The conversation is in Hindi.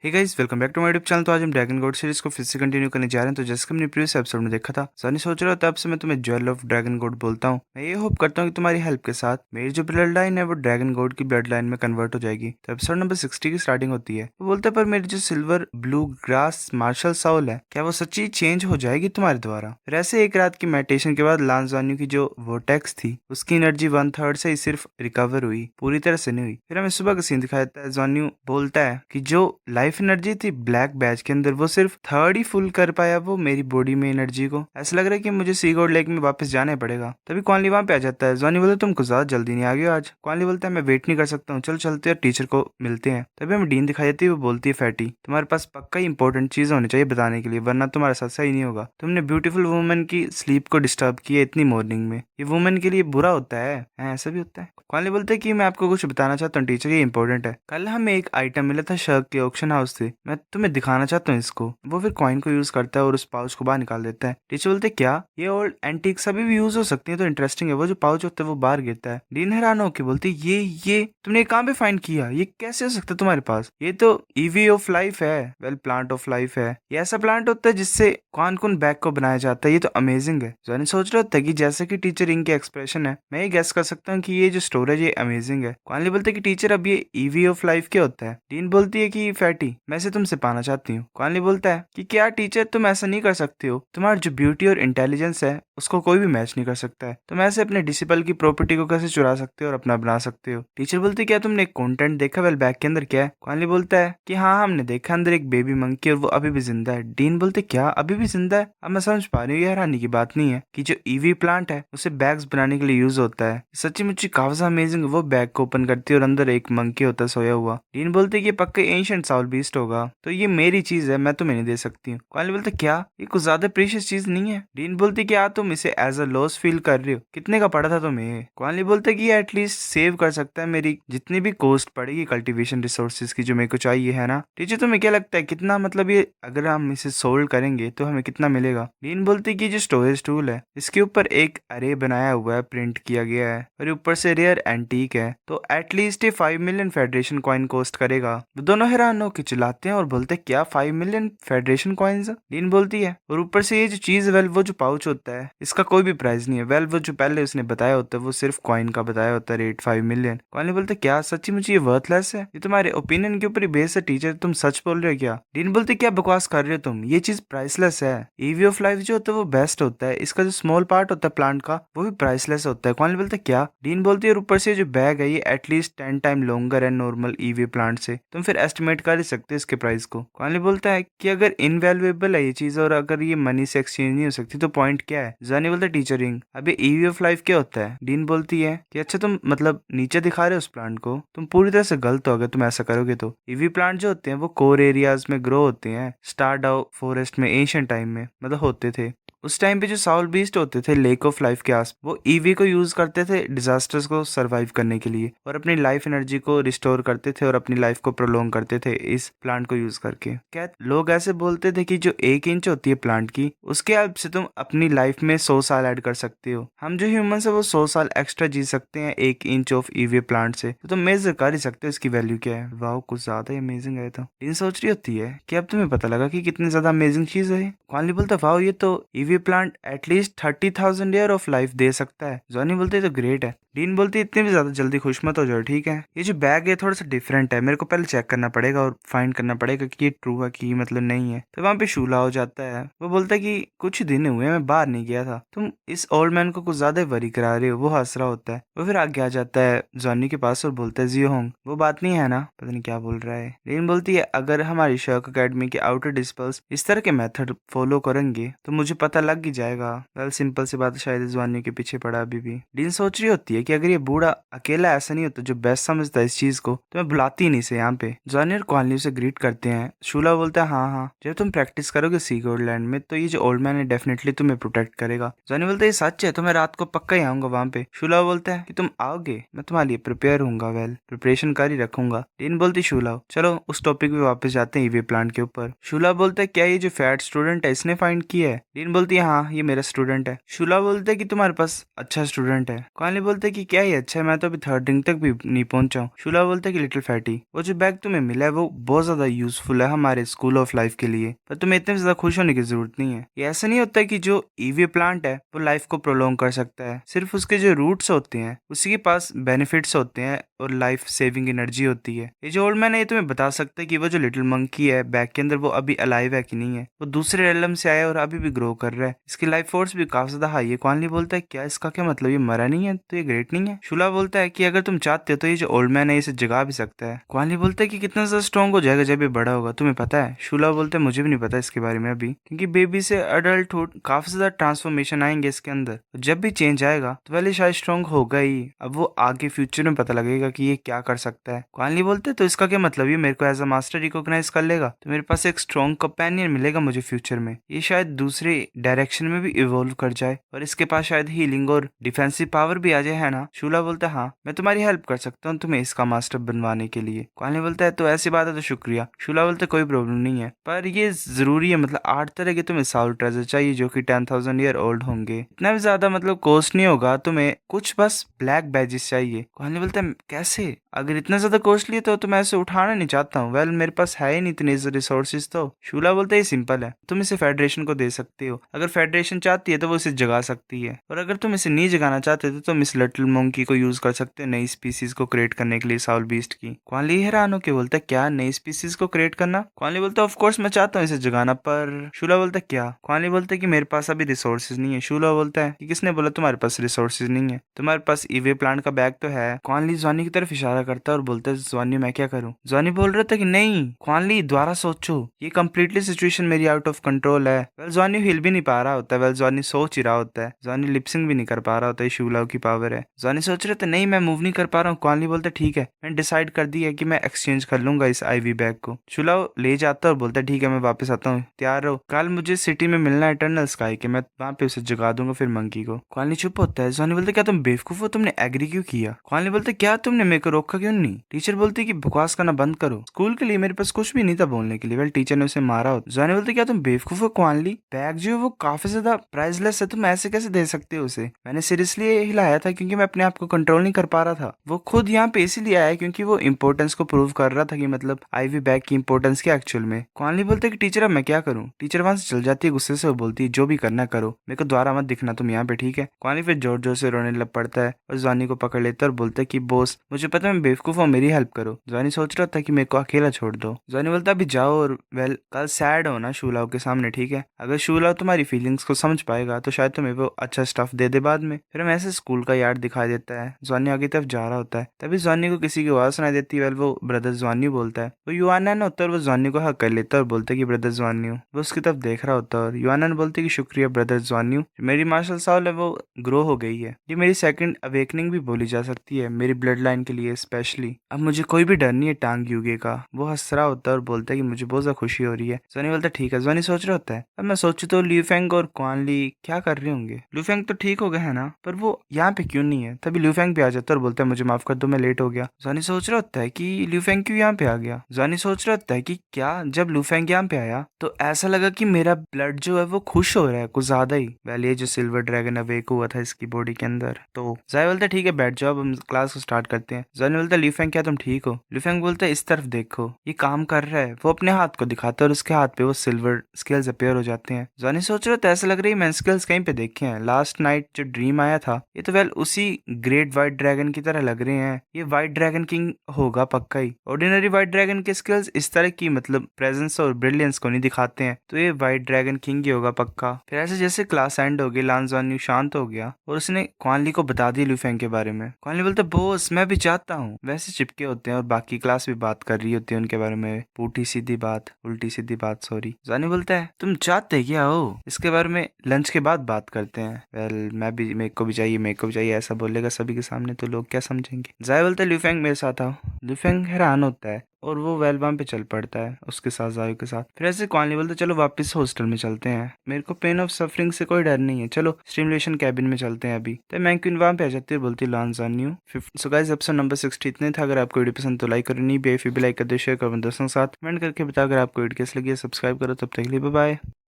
Hey guys, welcome back to my YouTube channel. तो आज हम ड्रैगन गॉड सीरीज को फिर से कंटिन्यू करने जा रहे हैं। तो जैसे कि हमने प्रीवियस एपिसोड में देखा था, सनी सोच रहा था तब से मैं तुम्हें ज्वेल ऑफ ड्रैगन गॉड बोलता हूँ। मैं ये होप करता हूँ कि तुम्हारी हेल्प के साथ मेरी जो ब्लड लाइन है वो ड्रैगन गॉड की ब्लड लाइन में कन्वर्ट हो जाएगी। तो एपिसोड नंबर 60 की स्टार्टिंग होती है। वो बोलते पर मेरी जो सिल्वर ब्लू ग्रास मार्शल साउल है, क्या वो सच्ची चेंज हो जाएगी तुम्हारे द्वारा? फिर ऐसे एक रात की मेडिटेशन के बाद लांजान्यू की जो वोटेक्स थी उसकी एनर्जी 1/3 से ही सिर्फ रिकवर हुई, पूरी तरह से नहीं हुई। फिर हमें सुबह का सीन दिखाया जाता है। जान्यू बोलता है कि जो लाइफ एनर्जी थी ब्लैक बैच के अंदर वो सिर्फ थर्ड ही फुल कर पाया वो मेरी बॉडी में एनर्जी को। ऐसा लग रहा है कि मुझे सी गॉड लेक में वापस जाना पड़ेगा। तभी क्वानली वहां पे आ जाता है। जॉनी बोलता तुम कुछ ज्यादा जल्दी नहीं आ गए आज। क्वानली बोलता है मैं वेट नहीं कर सकता हूँ, चल चलते और टीचर को मिलते हैं। तभी हमें डीन दिखाई देती है। वो बोलती है फैटी, तुम्हारे पास पक्का ही इंपॉर्टेंट चीज होनी चाहिए बताने के लिए, वरना तुम्हारा साथ सही नहीं होगा। तुमने ब्यूटीफुल वुमन की स्लीप को डिस्टर्ब किया इतनी मॉर्निंग में, ये वुमन के लिए बुरा होता है? ऐसा भी होता है। क्वानली बोलते है कि मैं आपको कुछ बताना चाहता हूँ टीचर, ये इंपॉर्टेंट है। कल हमें एक आइटम मिला था शर्क के ऑक्शन हाउस से, मैं तुम्हें दिखाना चाहता हूँ इसको। वो फिर कॉइन को यूज करता है और उस पाउच को बाहर निकाल देता है। टीचर बोलते क्या ये ओल्ड एंटीक्स अभी भी यूज हो सकती है? तो इंटरेस्टिंग है। वो जो पाउच होता है वो बाहर गिरता है। डीन हैरान होकर बोलती ये तुमने कहाँ पे फाइंड किया? ये कैसे हो सकता है तुम्हारे पास? ये तो ईवी ऑफ लाइफ है, वेल प्लांट ऑफ लाइफ है। ये ऐसा प्लांट होता है जिससे कौन कौन बैग को बनाया जाता है। ये तो अमेजिंग है। जॉनी सोच रहा था कि जैसे कि टीचर इनके एक्सप्रेशन है, मैं ये गेस कर सकता हूँ कि ये जो स्टोरेज ये अमेजिंग है। क्वानली बोलते कि टीचर अब ये ईवी ऑफ लाइफ क्या होता है? डीन बोलती है कि फैटी मैं इसे तुमसे पाना चाहती हूँ। क्वानली बोलता है कि क्या टीचर तुम ऐसा नहीं कर सकते हो? तुम्हारी जो ब्यूटी और इंटेलिजेंस है उसको कोई भी मैच नहीं कर सकता है। तुम ऐसे अपने डिसिपल की प्रॉपर्टी को कैसे चुरा सकते हो और अपना बना सकते हो? टीचर बोलती क्या तुमने कंटेंट देखा वेल बैग के अंदर क्या है? क्वानली बोलता है कि हाँ हमने देखा अंदर एक बेबी मंकी और वो अभी भी जिंदा है। डीन बोलते क्या अभी भी जिंदा है? अब मैं समझ पा रही हूँ, ये हैरानी की बात नहीं है कि जो ईवी प्लांट है उसे बैग्स बनाने के लिए यूज होता है। सच्ची मुच्ची काफी अमेजिंग। वो बैग को ओपन करती है और अंदर एक मंकी होता है सोया हुआ। डीन बोलते कि ये पक्का एंशिएंट साउल बीस्ट होगा, तो ये मेरी चीज है, मैं तुम्हें नहीं दे सकती हूँ। क्वानली बोलते क्या ये कुछ ज्यादा प्रीशियस चीज नहीं है? डीन बोलती क्या तुम इसे एज अ लॉस फील कर रही हो? कितने का पड़ा था तुम्हें? क्वानली बोलते कि ये एटलीस्ट सेव कर सकता है मेरी जितनी भी कॉस्ट पड़ेगी कल्टीवेशन रिसोर्सेज की जो मेरे को चाहिए, है ना? टीचर तुम्हें क्या लगता है कितना, मतलब ये अगर हम इसे सोल्ड करेंगे तो हमें कितना मिलेगा? डीन बोलती कि जो स्टोरेज टूल है इसके ऊपर एक अरे बनाया हुआ है, प्रिंट किया गया है और ऊपर से रेयर एंटीक है, तो एटलीस्ट ये 5 मिलियन फेडरेशन कॉइन कॉस्ट करेगा। वो दोनों हैरान होकर चिल्लाते हैं और बोलते क्या 5 मिलियन फेडरेशन कॉइन्स? डीन बोलती है और ऊपर से ये जो चीज वेल वो जो पाउच होता है इसका कोई भी प्राइस नहीं है। वेल वो जो पहले उसने बताया होता है वो सिर्फ कॉइन का बताया होता है रेट 5 मिलियन। कॉइन बोलते क्या सच्ची मुझे ये वर्थलेस है? ये तुम्हारे ओपिनियन के ऊपर ही बेस है टीचर, तुम सच बोल रहे हो क्या? डीन बोलते क्या बकवास कर रहे हो तुम, ये चीज प्राइसलेस है। ईवी ऑफ लाइफ जो होता है वो बेस्ट होता है, इसका जो स्मॉल पार्ट होता है प्लांट का वो भी प्राइसलेस होता है। कॉइन बोलते क्या? डीन बोलती है और ऊपर से जो बैग है ये एटलीस्ट 10 टाइम लॉन्गर है नॉर्मल ईवी प्लांट से, तुम फिर एस्टिमेट कर ही सकते हो इसके प्राइस को। कॉइन बोलता है कि अगर इनवैल्यूएबल है ये चीज और अगर ये मनी से एक्सचेंज नहीं हो सकती तो पॉइंट क्या है? जानी बोलता है टीचरिंग, अभी ईवी ऑफ लाइफ क्या होता है? डीन बोलती है कि अच्छा तुम मतलब नीचे दिखा रहे हो उस प्लांट को, तुम पूरी तरह से गलत हो अगर तुम ऐसा करोगे तो। ईवी प्लांट जो होते हैं वो कोर एरियाज में ग्रो होते हैं, स्टारडाउ फॉरेस्ट में एंशिएंट टाइम में मतलब होते थे। उस टाइम पे जो साउल बीस्ट होते थे लेक ऑफ लाइफ के आस, वो ईवी को यूज करते थे डिजास्टर्स को सरवाइव करने के लिए और अपनी लाइफ एनर्जी को रिस्टोर करते थे और अपनी लाइफ को प्रोलॉन्ग करते थे इस प्लांट को यूज करके। क्या लोग ऐसे बोलते थे कि जो 1 इंच होती है प्लांट की उसके हेल्प से तुम अपनी लाइफ में 100 साल ऐड कर सकते हो। हम जो ह्यूमंस है वो 100 साल एक्स्ट्रा जी सकते हैं 1 इंच ऑफ ईवी प्लांट से, तो तुम मेजर कर ही सकते हो इसकी वैल्यू क्या है। वाह कुछ ज्यादा ही अमेजिंग है। तो इन सोच रही होती है कि अब तुम्हें पता लगा कि कितनी ज्यादा अमेजिंग चीज है। क्वानली बोलता वाह ये तो EV plant at least 30,000 year of life दे सकता है। जॉनी बोलते तो ग्रेट है। डीन बोलती इतने भी ज्यादा जल्दी खुश मत हो जाओ, ठीक है? ये जो बैग है थोड़ा सा डिफरेंट है, मेरे को पहले चेक करना पड़ेगा और फाइंड करना पड़ेगा कि ये ट्रू है कि मतलब नहीं है। तो वहां पे शूला हो जाता है। वो बोलता है कि कुछ दिन हुए मैं बाहर नहीं गया था, तुम इस ओल्ड मैन को कुछ ज्यादा वरी करा रहे हो। वो हंस रहा होता है। वो फिर आगे आ जाता है जॉनी के पास और बोलता है जियो होंग वो बात नहीं है ना, पता नहीं क्या बोल रहा है। डीन बोलती है अगर हमारी शर्क अकेडमी के आउटर डिस्पल्स इस तरह के मेथड फॉलो करेंगे तो मुझे पता लग ही जाएगा। वेल सिंपल सी बात है, शायद जॉनी के पीछे पड़ा अभी भी। डीन सोच रही होती है कि अगर ये बूढ़ा अकेला ऐसा नहीं होता जो बेस्ट समझता है इस चीज को तो मैं बुलाती ही नहीं से यहाँ पे। जॉनी और क्वानली से ग्रीट करते हैं। शूला बोलता है हाँ हाँ जब तुम प्रैक्टिस करोगे सी गॉड लैंड में तो ये जो ओल्ड मैन है डेफिनेटली तुम्हें प्रोटेक्ट करेगा। जॉनी बोलता है ये सच है, तो मैं रात को पक्का ही आऊंगा वहां पे। शूला बोलता है कि तुम आओगे, मैं तुम्हारे लिए प्रिपेयर हूँ। वेल प्रिपरेशन कर ही रखूंगा। डीन बोलती शूला चलो उस टॉपिक पे वापस जाते हैं ईवी प्लांट के ऊपर। शूला बोलता है क्या ये जो फैट स्टूडेंट है इसने फाइंड किया है? डीन बोलती बोलती है हाँ ये मेरा स्टूडेंट है। शूला बोलते है कि तुम्हारे पास अच्छा स्टूडेंट है। क्वानली बोलते है कि क्या ही अच्छा है, मैं तो अभी थर्ड रिंग तक भी नहीं पहुंचा हूँ। शूला बोलते है कि लिटिल फैटी, वो जो बैग तुम्हें मिला है वो बहुत ज्यादा यूजफुल है हमारे स्कूल ऑफ लाइफ के लिए, पर तुम्हें इतने ज्यादा खुश होने की जरूरत नहीं है। ये ऐसा नहीं होता है कि जो ईवी प्लांट है वो लाइफ को प्रोलॉन्ग कर सकता है, सिर्फ उसके जो रूट्स होते हैं उसी के पास बेनिफिट्स होते हैं और लाइफ सेविंग एनर्जी होती है। ये जो ओल्ड मैन है ये तुम्हें बता सकता है कि वो जो लिटिल मंकी है बैग के अंदर वो अभी अलाइव है कि नहीं है, वो दूसरे रेलम से आया और अभी भी ग्रो कर रहा है, इसकी लाइफ फोर्स भी काफी ज्यादा हाई है। क्वानली बोलता है क्या इसका क्या मतलब, ये मरा नहीं है तो ये ग्रेट नहीं है। शूला बोलता है कि अगर तुम चाहते हो तो ये जो ओल्ड मैन है इसे जगा भी सकता है। क्वानली बोलता है कि कितना ज्यादा स्ट्रॉन्ग हो जाएगा जब ये बड़ा होगा, तुम्हें पता है। शूला बोलता है मुझे भी नहीं पता इसके बारे में अभी, क्योंकि बेबी से अडल्टहुड काफी ज्यादा ट्रांसफॉर्मेशन आएंगे इसके अंदर, जब भी चेंज आएगा तो पहले शायद स्ट्रॉन्ग होगा ही, अब वो आगे फ्यूचर में पता लगेगा कि ये क्या कर सकता है। क्वानली बोलते हैं तो इसका क्या मतलब, ये मेरे को एज अ मास्टर रिकॉग्नाइज कर लेगा तो मेरे पास एक स्ट्रॉन्ग कंपेनियन मिलेगा मुझे फ्यूचर में, ये शायद दूसरे डायरेक्शन में भी इवॉल्व कर जाए और इसके पास शायद हीलिंग और डिफेंसिव पावर भी आ जाए, है ना। शूला बोलता है हाँ मैं तुम्हारी हेल्प कर सकता हूँ तुम्हें इसका मास्टर बनवाने के लिए। क्वानली बोलता है तो ऐसी बात है तो शुक्रिया। शूला बोलता है कोई प्रॉब्लम नहीं है, पर ये जरूरी है, मतलब 8 तरह के तुम्हें साउल ट्रेजर चाहिए जो कि 10,000 ईयर ओल्ड होंगे, इतना भी ज्यादा मतलब कॉस्ट नहीं होगा, तुम्हें कुछ बस ब्लैक बैजेस चाहिए। क्वानली बोलता है कैसे, अगर इतना ज्यादा कॉस्टली तो मैं इसे उठाना नहीं चाहता हूँ, वेल मेरे पास है ही नहीं इतने रिसोर्सेज तो। शूला बोलता है ये सिंपल है, तुम इसे फेडरेशन को दे सकते हो, अगर फेडरेशन चाहती है तो वो इसे जगा सकती है, और अगर तुम इसे नहीं जगाना चाहते तो तुम इस लिटिल मंकी को यूज कर सकते हो नई स्पीसीज को क्रिएट करने के लिए साउल बीस्ट की। क्वानली हैरान होकर बोलता है क्या नई स्पीसीज को क्रिएट करना। क्वानली बोलता है ऑफ कोर्स मैं चाहता हूँ इसे जगाना, पर शूला बोलता है क्या। क्वानली बोलता है कि मेरे पास अभी रिसोर्सेज नहीं है। शूला बोलता है कि किसने बोला तुम्हारे पास रिसोर्सेज नहीं है, तुम्हारे पास ईवे प्लांट का बैग तो है। क्वानली ज्वानी की तरफ इशारा करता है और बोलता है ज्वानी मैं क्या करूं। ज्वानी बोल रहा था कि नहीं क्वानली दोबारा सोचो, ये कंप्लीटली सिचुएशन मेरी आउट ऑफ कंट्रोल है। वेल ज्वानी हिल भी नहीं पा रहा होता है, वेल ज्वानी सोच ही रहा होता है, ज्वानी लिपसिंग भी नहीं कर पा रहा होता है, शूला की पावर है। ज्वानी सोच रहे थे नहीं मैं मूव नहीं कर पा रहा हूँ। क्वानली बोलता ठीक है मैंने डिसाइड कर दिया है कि मैं एक्सचेंज कर लूंगा इस आईवी बैग को। शूला ले जाता है और बोलता है ठीक है मैं वापस आता हूँ, तैयार रहो, कल मुझे सिटी में मिलना है इटर्नल स्काई के, मैं वहां पे उसे जगा दूंगा फिर मंकी को। क्वानली चुप होता है। ज्वानी बोलते क्या तुम बेवकूफ हो, तुमने एग्री क्यों किया। क्वानली बोलते क्या तुमने मेरे को रोका क्यों नहीं। टीचर बोलती कि बकवास करना बंद करो, स्कूल के लिए मेरे पास कुछ भी नहीं था बोलने के लिए। वेल टीचर ने उसे मारा हो। ज्वानी बोलते क्या तुम बेवकूफ हो क्वानली, बैग जो है वो काफी ज्यादा प्राइसलेस है, तुम ऐसे कैसे दे सकते हो उसे। मैंने सीरियसली हिलाया था क्योंकि मैं अपने आप को कंट्रोल नहीं कर पा रहा था, वो खुद यहाँ पे इसीलिए आया क्योंकि वो इंपॉर्टेंस को प्रूव कर रहा था कि मतलब आईवी बैग की इंपॉर्टेंस क्या एक्चुअल में। क्वानली बोलते कि टीचर अब मैं क्या करूँ। टीचर वहां से चल जाती है गुस्से से, वो बोलती है जो भी करना करो, मेरे को दोबारा मत दिखना तुम यहाँ पे, ठीक है। क्वानली फिर जोर जोर से रोने लग पड़ता है और ज्वानी को पकड़ लेता है और बोलता है कि बॉस मुझे पता है मैं बेवकूफ हूँ, मेरी हेल्प करो। ज्वानी सोच रहा था कि मेरे को अकेला छोड़ दो। ज्वानी बोलता अभी जाओ और वेल कल सैड हो ना शूलाओ के सामने, ठीक है। अगर शूलाओ तुम्हारी फीलिंग्स को समझ पाएगा तो शायद तुम्हें वो अच्छा स्टफ दे दे बाद में। फिर हम ऐसे स्कूल का यार्ड दिखाई देता है, ज्वानी आगे तरफ जा रहा होता है, तभी ज्वानी को किसी की आवाज सुनाई देती है। वेल वो ब्रदर ज्वानी बोलता है, वो युआनन होता है और वो ज्वानी को हक कर लेता है और बोलता है कि ब्रदर ज्वानी, वो उसकी तरफ देख रहा होता है और युआनन बोलते कि शुक्रिया ब्रदर ज्वानी, मेरी मार्शल साउल है वो ग्रो हो गई है, ये मेरी सेकंड अवेकनिंग भी बोली जा सकती है मेरी ब्लड लाइन के लिए स्पेशली, अब मुझे कोई भी डर नहीं है टांग युगे का। वो हंस रहा होता है और बोलता है कि मुझे बहुत ज्यादा खुशी हो रही है। ज्वानी बोलता है ठीक है। ज्वानी सोच रहा होता है अब मैं सोचू तो ल्यूफेंग और क्वानली क्या कर रहे होंगे, ल्यूफेंग तो ठीक हो गए है ना, पर वो यहाँ पे क्यों नहीं है। तभी ल्यूफेंग भी आ जाता है और बोलता है मुझे माफ कर दो मैं लेट हो गया। ज्वानी सोच रहा होता है कि ल्यूफेंग क्यों यहाँ पे आ गया। ज्वानी सोच रहा होता है कि क्या जब ल्यूफेंग यहाँ पे आया तो ऐसा लगा कि मेरा ब्लड जो है वो खुश हो रहा है कुछ ज्यादा ही। वेल ये जो सिल्वर ड्रैगन अवेक हुआ था इसकी बॉडी के अंदर, तो जाय बोलता है ठीक है बैठ जाओ अब हम क्लास को स्टार्ट करते हैं। ज्वानी बोलता है ल्यूफेंग क्या तुम ठीक हो। ल्यूफेंग बोलता है इस तरफ देखो ये काम कर रहा है, वो अपने हाथ को दिखाता है और उसके हाथ पे वो सिल्वर स्केल्स अपीयर हो जाते हैं। ज्वानी सोच रहा था ऐसा लग रहा है मैंने स्केल्स कहीं पे देखे हैं, लास्ट नाइट जो ड्रीम आया था ये तो वेल उसी ग्रेट व्हाइट ड्रैगन की तरह लग रहे हैं, ये व्हाइट ड्रैगन किंग होगा पक्का ही। ऑर्डिनरी व्हाइट ड्रैगन के स्किल्स इस तरह की मतलब प्रेजेंस और ब्रिलियंस को नहीं दिखाते हैं, तो ये व्हाइट ड्रैगन किंग ही होगा पक्का। फिर ऐसे जैसे क्लास एंड हो गई लान ज्वानी शांत हो गया और उसने क्वानली को बता दी ल्यूफेंग के बारे में। क्वानली बोलता बॉस मैं भी चाहता हूँ, वैसे चिपके होते हैं और बाकी क्लास भी बात कर रही होती है उनके बारे में, पूठी सीधी बात उल्टी सीधी बात सॉरी। ज्वानी बोलता है तुम चाहते क्या हो, इसके बारे में लंच के बाद बात करते हैं। वेल मैं भी मेरे को भी चाहिए मेरे को भी चाहिए ऐसा बोलेगा सभी के सामने तो लोग क्या समझेंगे। जाय बोलता है ल्यूफेंग मेरे साथ आओ। ल्यूफेंग हैरान होता है और वो वेलबाम पे चल पड़ता है उसके साथ जायू के साथ। फिर ऐसे क्वानली बोलते चलो वापस हॉस्टल में चलते हैं, मेरे को पेन ऑफ सफरिंग से कोई डर नहीं है, चलो स्टिमुलेशन कैबिन में चलते हैं अभी। तो मैंक्विन वहां पे आ जाती है बोलती lawn new. So guys episode number 60 इतने था। अगर आपको वीडियो पसंद तो लाइक करो, नहीं भी लाइक कर दो, शेयर करो दोस्तों के साथ, कमेंट करके बताओ अगर आपको वीडियो कैसे लगी, सब्सक्राइब करो। तब तक के लिए बाय बाय।